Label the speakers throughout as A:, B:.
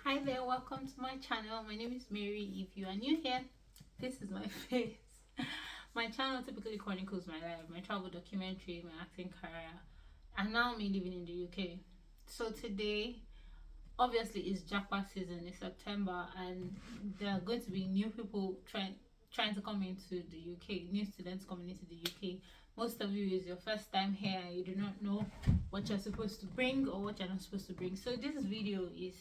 A: Hi there, welcome to my channel. My name is Mary. If you are new here, this is my face. My channel typically chronicles my life, my travel documentary, my acting career, and now me living in the UK. So today, obviously, is jackpot season. It's September, and there are going to be new people trying to come into the UK, new students coming into the UK. Most of you is your first time here and you do not know what you're supposed to bring or what you're not supposed to bring. So this video is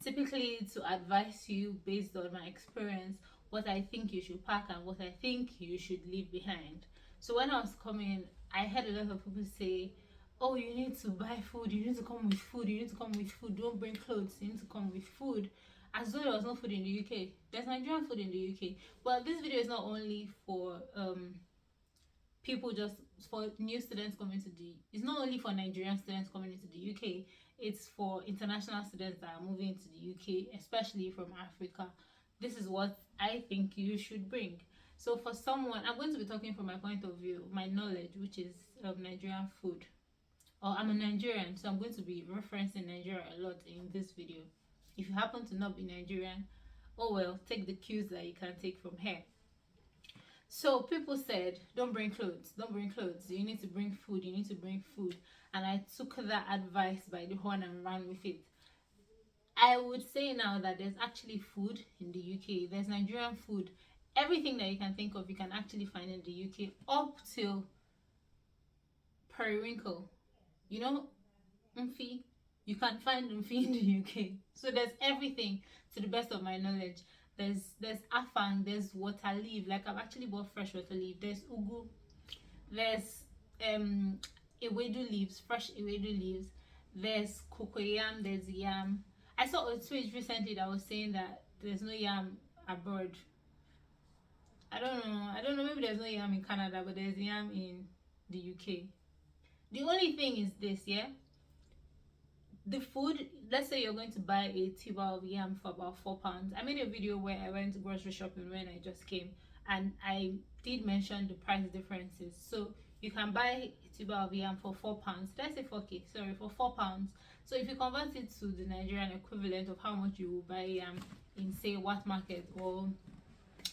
A: typically to advise you based on my experience what I think you should pack and what I think you should leave behind. So when I was coming, I heard a lot of people say, oh, you need to buy food, you need to come with food, you need to come with food, don't bring clothes, you need to come with food, as though there was no food in the UK. There's Nigerian food in the UK. Well, this video is not only for people, just for new students coming to the, it's not only for Nigerian students coming into the UK, it's for international students that are moving to the UK, especially from Africa. This is what I think you should bring. So for someone, I'm going to be talking from my point of view, my knowledge, which is of Nigerian food. Or I'm a Nigerian, so I'm going to be referencing Nigeria a lot in this video. If you happen to not be Nigerian, oh well, take the cues that you can take from here. So people said, don't bring clothes, don't bring clothes. You need to bring food, you need to bring food. And I took that advice by the horn and ran with it. I would say now that there's actually food in the UK. There's Nigerian food. Everything that you can think of, you can actually find in the UK, up till periwinkle. You know, Mfi, you can find Mfi in the UK. So there's everything, to the best of my knowledge. There's afang, there's water leaf. Like I've actually bought fresh water leaf. There's ugu, there's ewedu leaves, fresh ewedu leaves. There's cocoyam, there's yam. I saw a tweet recently that was saying that there's no yam abroad. I don't know, maybe there's no yam in Canada, but there's yam in the UK. The only thing is this, yeah, the food. Let's say you're going to buy a tuber of yam for about £4. I made a video where I went grocery shopping when I just came, and I did mention the price differences. So you can buy a tuber of yam for £4. Did I say 4k? Sorry, for £4. So if you convert it to the Nigerian equivalent of how much you will buy yam in, say, Wat Market or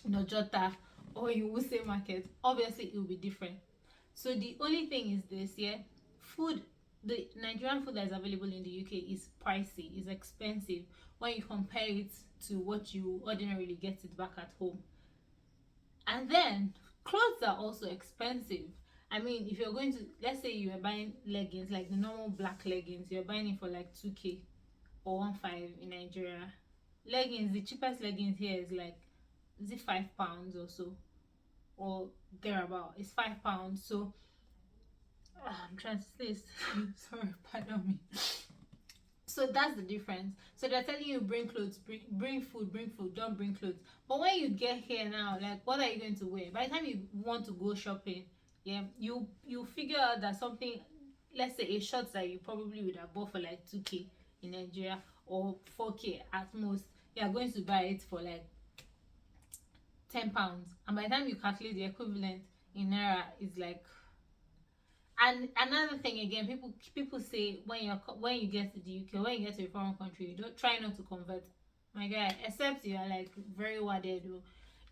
A: Nojota or in Wuse Market, obviously it will be different. So the only thing is this, yeah, food, the Nigerian food that is available in the UK is pricey, is expensive when you compare it to what you ordinarily get it back at home. And then clothes are also expensive. I mean, if you're going to, let's say you are buying leggings, like the normal black leggings, you're buying it for like 2k or 1.5 in Nigeria. Leggings, the cheapest leggings here is like, is it £5 or so, or thereabout? It's £5. So I'm trying to say sorry, pardon me. So that's the difference. So they're telling you bring clothes, bring food, don't bring clothes. But when you get here now, like, what are you going to wear? By the time you want to go shopping, yeah, you figure out that something, let's say a shirt that you probably would have bought for like 2k in Nigeria or 4k at most, you are going to buy it for like £10. And by the time you calculate the equivalent in naira, is like. And another thing again, people say when you get to the UK, when you get to a foreign country, you don't try not to convert. My guy, except you are like very worded,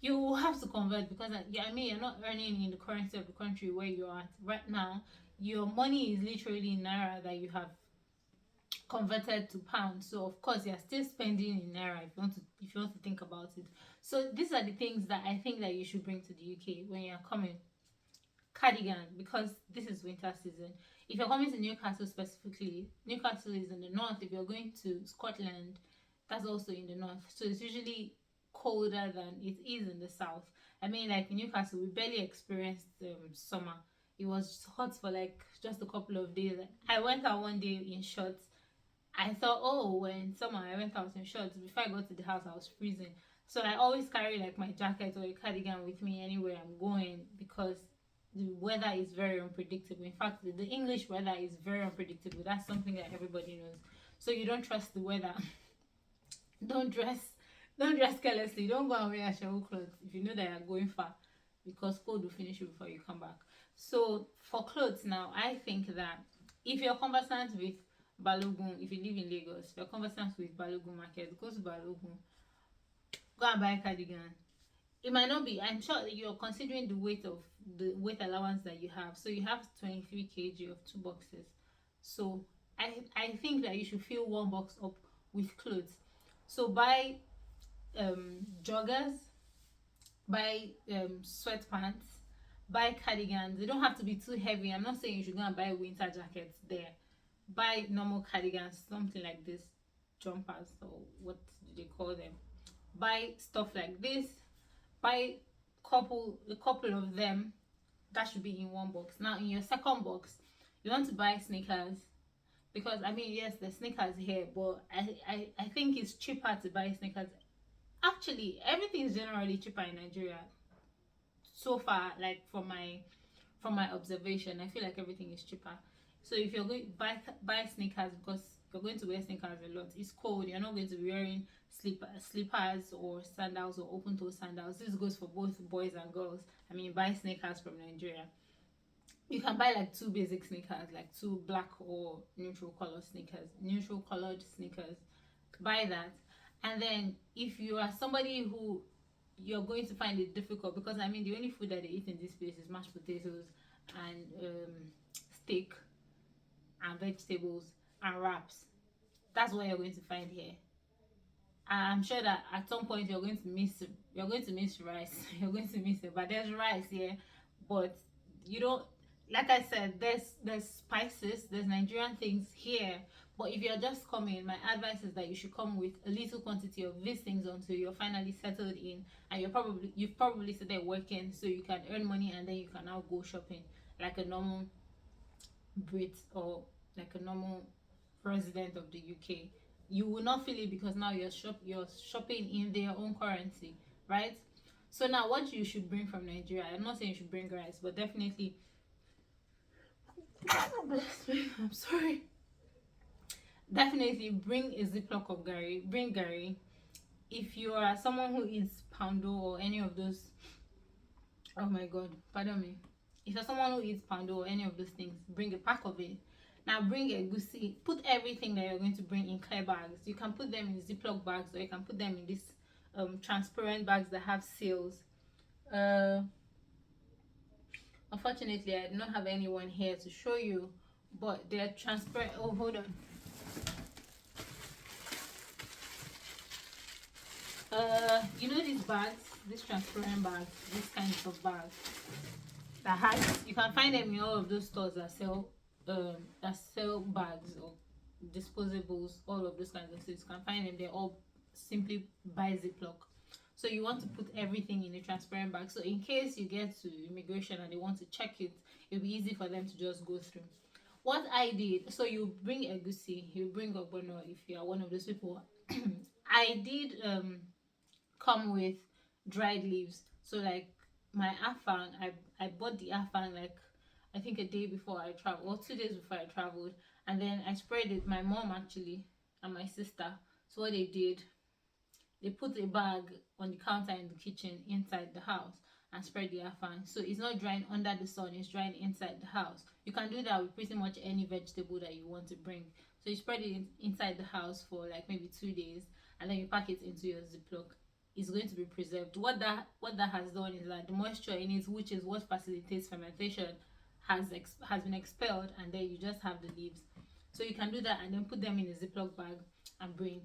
A: you will have to convert, because I mean, you're not earning in the currency of the country where you are at right now. Your money is literally in naira that you have converted to pounds. So of course you're still spending in naira if you want to think about it. So these are the things that I think that you should bring to the UK when you're coming. Cardigan, because this is winter season. If you're coming to Newcastle specifically, Newcastle is in the north. If you're going to Scotland, that's also in the north. So it's usually colder than it is in the south. I mean, like in Newcastle, we barely experienced summer. It was hot for like just a couple of days. I went out one day in shorts. I thought, oh, when summer, I went out in shorts. Before I got to the house, I was freezing. So I always carry like my jacket or a cardigan with me anywhere I'm going, because the weather is very unpredictable. In fact, the English weather is very unpredictable. That's something that everybody knows. So you don't trust the weather. don't dress carelessly. Don't go and wear shower clothes if you know that you're going far, because cold will finish you before you come back. So for clothes now, I think that if you're conversant with Balogun. If you live in Lagos, if you're conversant with Balogun Market, go to Balogun, go and buy a cardigan. It might not be, I'm sure you're considering the weight allowance that you have. So you have 23 kg of 2 boxes. So I think that you should fill 1 box up with clothes. So buy joggers, buy sweatpants, buy cardigans. They don't have to be too heavy. I'm not saying you should go and buy winter jackets there. Buy normal cardigans, something like this, jumpers, or what do they call them. Buy stuff like this. Buy a couple of them. That should be in 1 box. Now in your second box, you want to buy sneakers, because I mean, yes, the sneakers here, but I think it's cheaper to buy sneakers. Actually, everything is generally cheaper in Nigeria so far. Like from my observation, I feel like everything is cheaper. So if you're going to buy sneakers, because you're going to wear sneakers a lot, it's cold, you're not going to be wearing slippers or sandals or open toe sandals. This goes for both boys and girls. I mean, buy sneakers from Nigeria. You can buy like 2 basic sneakers, like 2 black or neutral colored sneakers. Buy that. And then if you are somebody who you're going to find it difficult, because I mean, the only food that they eat in this place is mashed potatoes and steak and vegetables and wraps. That's what you're going to find here. I'm sure that at some point you're going to miss rice. You're going to miss it, but there's rice here. But you don't, like I said, there's spices, there's Nigerian things here. But if you're just coming, my advice is that you should come with a little quantity of these things until you're finally settled in, and you've probably started working, so you can earn money, and then you can now go shopping like a normal Brit or like a normal resident of the UK. You will not feel it, because now you're shopping in their own currency, right? So now what you should bring from Nigeria, I'm not saying you should bring rice, but definitely I'm sorry. Definitely bring a ziploc of gari. Bring gari. If you are someone who eats poundo or any of those, oh my god, pardon me. If you're someone who eats poundo or any of those things, bring a pack of it. Now bring a goosey. Put everything that you're going to bring in clear bags. You can put them in ziploc bags, or you can put them in these transparent bags that have seals. Unfortunately, I do not have anyone here to show you, but they're transparent. Oh, hold on. You know these bags, these transparent bags, these kinds of bags that has, you can find them in all of those stores that sell bags or disposables, all of those kinds of things. You can find them. They're all simply by Ziploc. So you want to put everything in a transparent bag, so in case you get to immigration and they want to check it, it'll be easy for them to just go through. What I did, so you bring egusi, you bring ogbono if you are one of those people. I did come with dried leaves. So like my afang, I bought the afang like I think a day before I traveled, or 2 days before I traveled, and then I spread it. My mom actually and my sister. So what they did, they put a bag on the counter in the kitchen inside the house and spread the afang. So it's not drying under the sun, it's drying inside the house. You can do that with pretty much any vegetable that you want to bring. So you spread it inside the house for like maybe 2 days, and then you pack it into your Ziploc. It's going to be preserved. What that has done is that the moisture in it, which is what facilitates fermentation, has been expelled, and then you just have the leaves. So you can do that and then put them in a Ziploc bag and bring.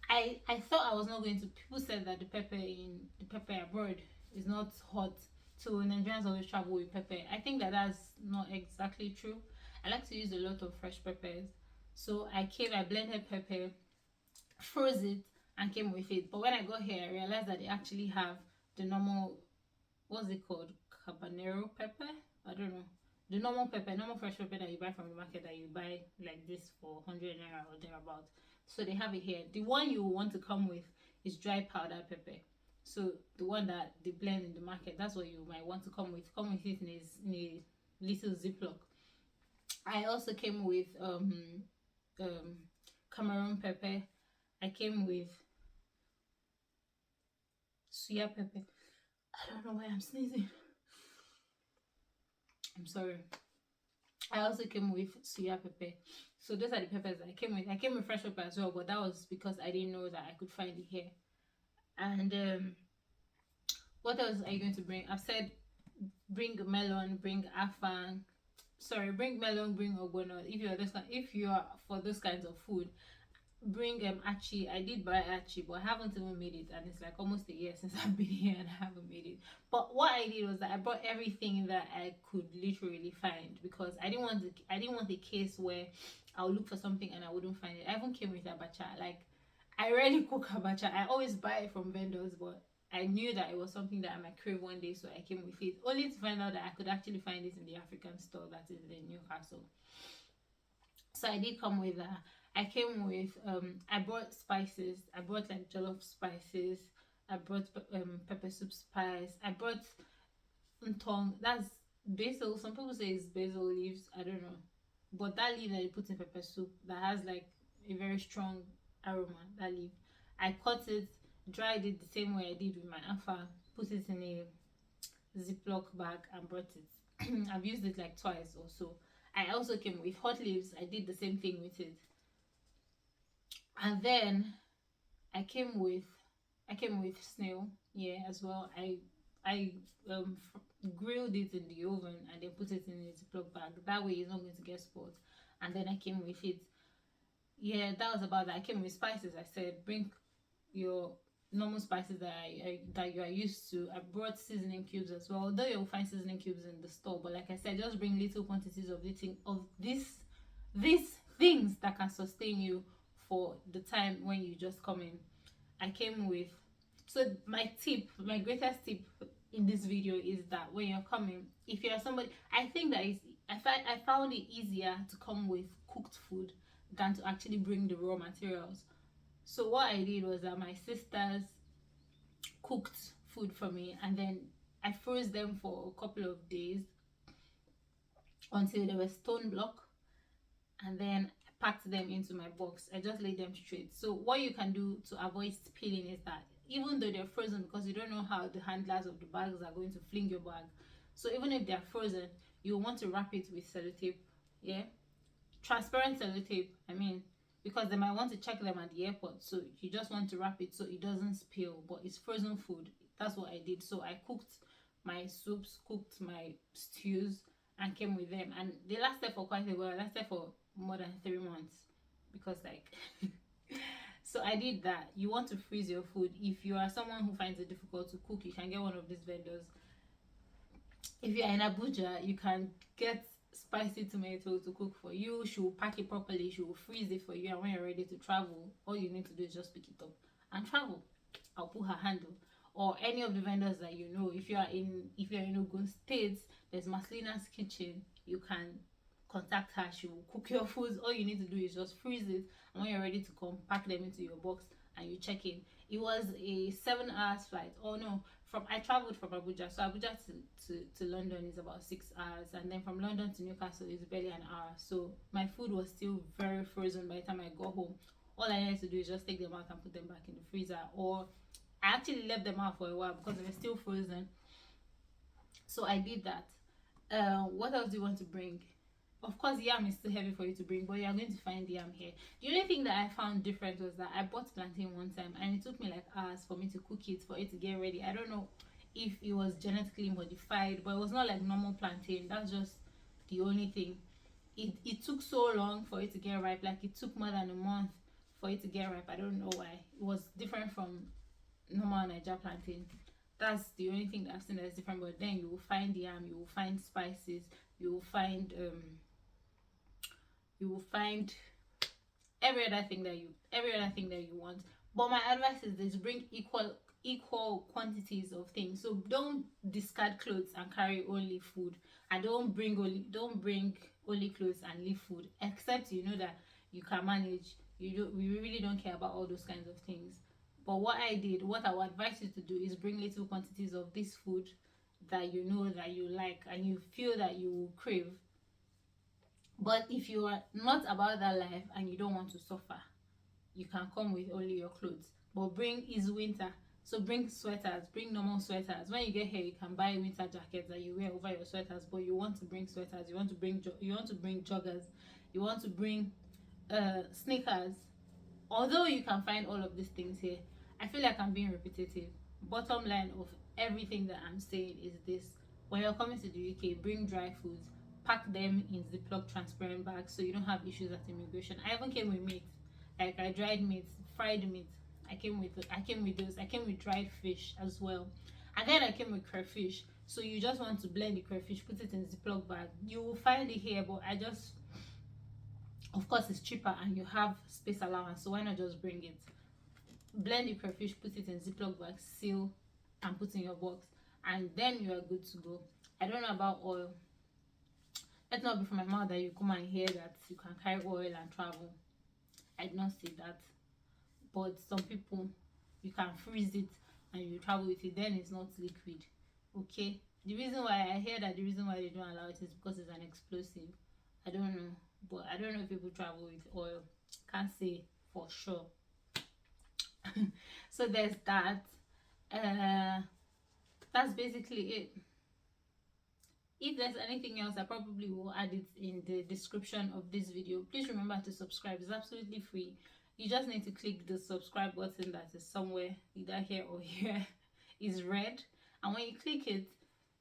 A: I thought I was not going to. People said that the pepper abroad is not hot, so Nigerians always travel with pepper. I think that that's not exactly true. I like to use a lot of fresh peppers. So I blended pepper, froze it, and came with it. But when I got here, I realized that they actually have the normal, what's it called, habanero pepper? I don't know. The normal fresh pepper that you buy from the market, that you buy like this for 100 naira or thereabout. So they have it here. The one you want to come with is dry powder pepper. So the one that they blend in the market, that's what you might want to come with. Come with it in a little Ziploc. I also came with Cameroon pepper. I came with suya pepper. I don't know why I'm sneezing. I'm sorry. I also came with suya pepper. So those are the peppers that I came with. I came with fresh pepper as well, but that was because I didn't know that I could find it here. And what else are you going to bring? I've said bring melon, bring afang. Sorry, bring melon, bring ogbono. If you are for those kinds of food, bring achi. I did buy achi, but I haven't even made it, and it's like almost a year since I've been here and I haven't made it. But what I did was that I brought everything that I could literally find, because I didn't want a case where I'll look for something and I wouldn't find it. I even came with abacha. Like, I rarely cook abacha. I always buy it from vendors, but I knew that it was something that I might crave one day, so I came with it, only to find out that I could actually find it in the African store that is in Newcastle. So I did come with that. I came with I brought spices. I brought like jollof spices. I brought pepper soup spice. I brought ntong. That's basil. Some people say it's basil leaves. I don't know, but that leaf that you put in pepper soup that has like a very strong aroma. That leaf, I cut it, dried it the same way I did with my afa. Put it in a Ziploc bag and brought it. I've used it like twice or so. I also came with hot leaves. I did the same thing with it. And then I came with snail, yeah, as well. I grilled it in the oven and then put it in a Ziploc bag. That way it's not going to get spoiled. And then I came with it. Yeah, that was about that. I came with spices. I said bring your normal spices that you are used to. I brought seasoning cubes as well. Although you'll find seasoning cubes in the store, but like I said, just bring little quantities of these things that can sustain you for the time when you just come in. I came with, so my greatest tip in this video is that when you're coming, if you're somebody, I think that I found it easier to come with cooked food than to actually bring the raw materials. So what I did was that my sisters cooked food for me, and then I froze them for a couple of days until they were stone block, and then I packed them into my box. I just laid them straight. So what you can do to avoid spilling is that even though they're frozen, because you don't know how the handlers of the bags are going to fling your bag, so even if they're frozen, you want to wrap it with sellotape, yeah, transparent sellotape, I mean, because they might want to check them at the airport. So you just want to wrap it so it doesn't spill, but it's frozen food. That's what I did. So I cooked my soups, cooked my stews, and came with them, and they lasted for quite a while. They lasted for more than 3 months, because like so I did that. You want to freeze your food. If you are someone who finds it difficult to cook, you can get one of these vendors. If you are in Abuja, you can get spicy tomato to cook for you. She will pack it properly, she will freeze it for you, and when you're ready to travel, all you need to do is just pick it up and travel. I'll put her handle. Or any of the vendors that you know. If you're in Ogun State, there's Maslina's Kitchen. You can contact her. She will cook your foods. All you need to do is just freeze it, and when you're ready to come, pack them into your box and you check in. It was a 7 hours flight. Oh no, I traveled from Abuja. So Abuja to London is about 6 hours, and then from London to Newcastle is barely an hour. So my food was still very frozen by the time I got home. All I needed to do is just take them out and put them back in the freezer, or I actually left them out for a while because they were still frozen. So I did that. What else do you want to bring? Of course, yam is too heavy for you to bring, but you are going to find yam here. The only thing that I found different was that I bought plantain one time, and it took me like hours for me to cook it, for it to get ready. I don't know if it was genetically modified, but it was not like normal plantain. That's just the only thing. It took so long for it to get ripe. Like, it took more than a month for it to get ripe. I don't know why. It was different from normal Niger plantain. That's the only thing that I've seen that's different. But then you will find yam, you will find spices, you will find every other thing that you want. But my advice is this: bring equal quantities of things. So don't discard clothes and carry only food, and don't bring only clothes and leave food, except you know that you can manage. We really don't care about all those kinds of things. But what I would advise you to do is bring little quantities of this food that you know that you like and you feel that you will crave. But if you are not about that life and you don't want to suffer, you can come with only your clothes. But it's winter, so bring sweaters, bring normal sweaters. When you get here, you can buy winter jackets that you wear over your sweaters. But you want to bring sweaters, you want to bring joggers, you want to bring sneakers. Although you can find all of these things here, I feel like I'm being repetitive. Bottom line of everything that I'm saying is this: when you're coming to the UK, bring dry foods, pack them in Ziploc transparent bags so you don't have issues at immigration. I even came with meat, like I dried meat, fried meat. I came with those. I came with dried fish as well, and then I came with crayfish. So you just want to blend the crayfish, put it in Ziploc bag. You will find it here, but I just, of course, it's cheaper and you have space allowance, so why not just bring it? Blend the crayfish, put it in Ziploc bag, seal, and put in your box, and then you are good to go. I don't know about oil. Let's not be from my mouth that you come and hear that you can carry oil and travel. I did not say that, but some people, you can freeze it and you travel with it, then it's not liquid. Okay, the reason why I hear that the reason why they don't allow it is because it's an explosive. I don't know, but I don't know if people travel with oil. Can't say for sure. So there's that. That's basically it. If there's anything else, I probably will add it in the description of this video. Please remember to subscribe. It's absolutely free. You just need to click the subscribe button that is somewhere, either here or here. It's red, and when you click it,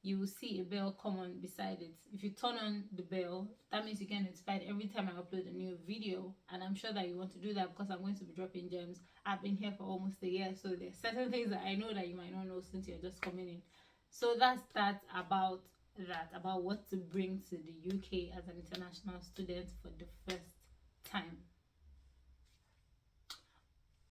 A: you will see a bell come on beside it. If you turn on the bell, that means you get notified every time I upload a new video, and I'm sure that you want to do that because I'm going to be dropping gems. I've been here for almost a year, so there's certain things that I know that you might not know since you're just coming in. So that's about what to bring to the UK as an international student for the first time.